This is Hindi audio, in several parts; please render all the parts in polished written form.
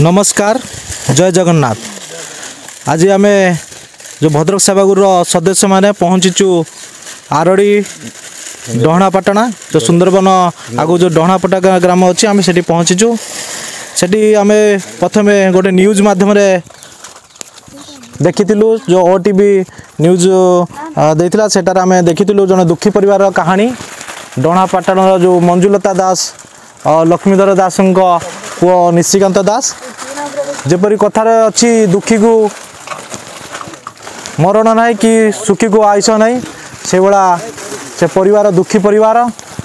नमस्कार जय जगन्नाथ। आज आम जो भद्रक सेवागुर सदस्य मैंने पहुँचीचु आरड़ी डहणापाटना जो सुंदरबन आगु जो डहणापाटा ग्राम अच्छी आम से पहुँचीचु। से आम प्रथम गोटे न्यूज मध्यम देखी जो ओटीवी न्यूज देता सेटार आम देखी जन दुखी परिवार कहानी डहणापाटन जो मंजुलता दास और लक्ष्मीधर दास पुओ निशिकांत दास जेपरी कथार अच्छी दुखी को मरण ना कि सुखी को आयुष ना से भाया से परिवार दुखी परिवार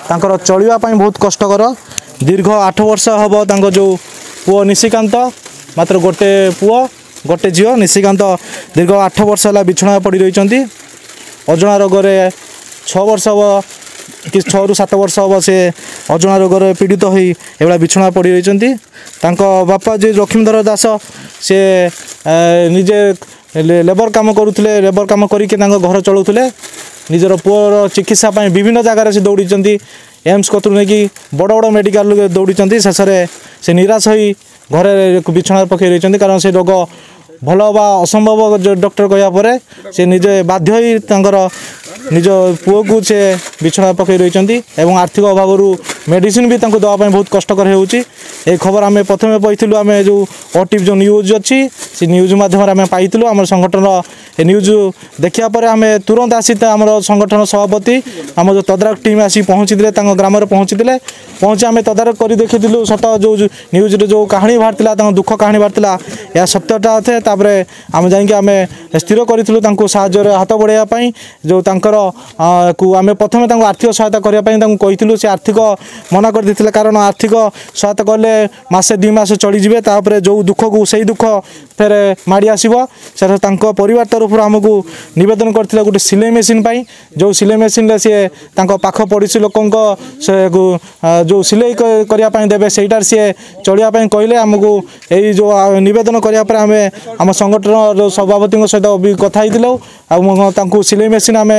तांकर चलवाई बहुत कष्टकर दीर्घ 8 वर्ष हम जो पुओ निशिकांत मात्र गोटे पुओ गोटे झील निशिकांत दीर्घ 8 वर्ष है बिछड़ा पड़ रही अजणा रोग 6 वर्ष हम कि 6 ରୁ 7 वर्ष हम से अजणा रोग पीड़ित हो एभा बिछड़ा पड़ रही बापा जी लक्ष्मीधर दास से निजे लेबर काम करुले लेबर काम करके घर चलाउले निजर पुओर चिकित्सा विभिन्न जगार से दौड़ी एम्स कतु नहीं कि बड़ बड़ मेडिकल दौड़ी शेष से निराश हो घरे बिछड़ा पकई रही कारण से रोग भल बा असंभव डॉक्टर कहपर से निजे बाध्य निज पुओ को से बिछड़ा पकई रही आर्थिक अभाव मेडिसिन भी दवाई बहुत कष्टकर हो खबर आम प्रथम पाइलु आम जो ओटीवी जो न्यूज अच्छी से न्यूज मध्यम आम पाइलु आम संगठन न्यूज देखा आम तुरंत आसी आम संगठन सभापति आम जो तदारक टीम आसी पहुँची ग्राम पहुँची आम तदारक कर देखी सत जो न्यूज जो कहानी बाहर दुख कहानी बाहर यह सत्यटा थे आम जामें स्थिर करूँ साहय हाथ बढ़ाई जो आम प्रथम आर्थिक सहायता करने से आर्थिक मना कर देथिले कारण आर्थिक सहायता कले मासे 2 मास चलीजे तापर जो दुख को सही दुख फेर माड़ी आसो से परिवार तरफ आमको नवेदन करते गोटे सिलाई मेसीन जो सिलाई मेसीन सी पाख पड़ोसी लोक जो सिलाई करने देवे सहीटार सी चलियापाई कहले आमको यही जो नवेदन करापर आम आम संगठन सभापति सहित भी कथी सिलाई मेसीन आम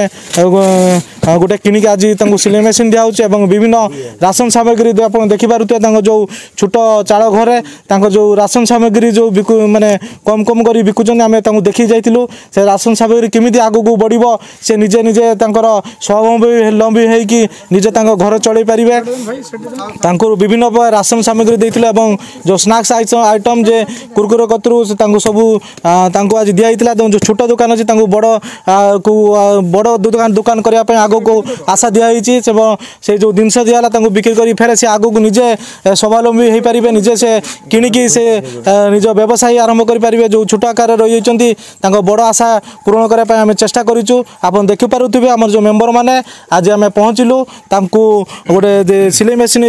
गोटे किनिक आज सिलाई मेसीन दिखाई विभिन्न राशन सामग्री आप देखिपे जो छोट चाल घरे जो राशन सामग्री जो माने कम कम कर बिकुचन आम देखी जाइलु से राशन सामग्री केमी आगू बढ़ से निजे निजे स्वावलम्बी होगी निजे घर चल पारे विभिन्न राशन सामग्री देते जो स्नाक्स आइटम जे कुरकुरे कतरू सब आज दिखाई जो छोट दुकान अच्छी बड़ बड़ दुकान करने आग को आशा दिखाई से जो जिनस दिहला बिक्री कर फेर से आग को निजे स्वावलम्बी हो पारे निजे से किणिकी से निज व्यवसाय आरंभ करें जो छोट आकार रही बड़ आशा पूरण करने आम चेष्टा करूँ आप देखिपे आम जो मेम्बर मैंने आज आम पहुँचलु गोटे सिलाई मेसीन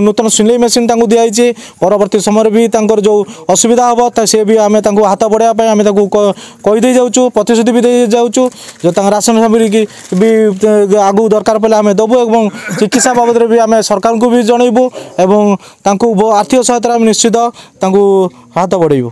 नूतन सिलाई मेसीन दिखाई परवर्ती समय भी जो असुविधा हम से भी आम हाथ बढ़ाई आम कहीदे जाऊँ प्रतिश्रुति भी दे जाऊँ जो राशन सामग्री भी आगू दरकार पड़े आम देवु और चिकित्सा बाबद भी आम सरकार को भी जनइबू और आर्थिक सहायता निश्चित हाथ बढ़ेबू।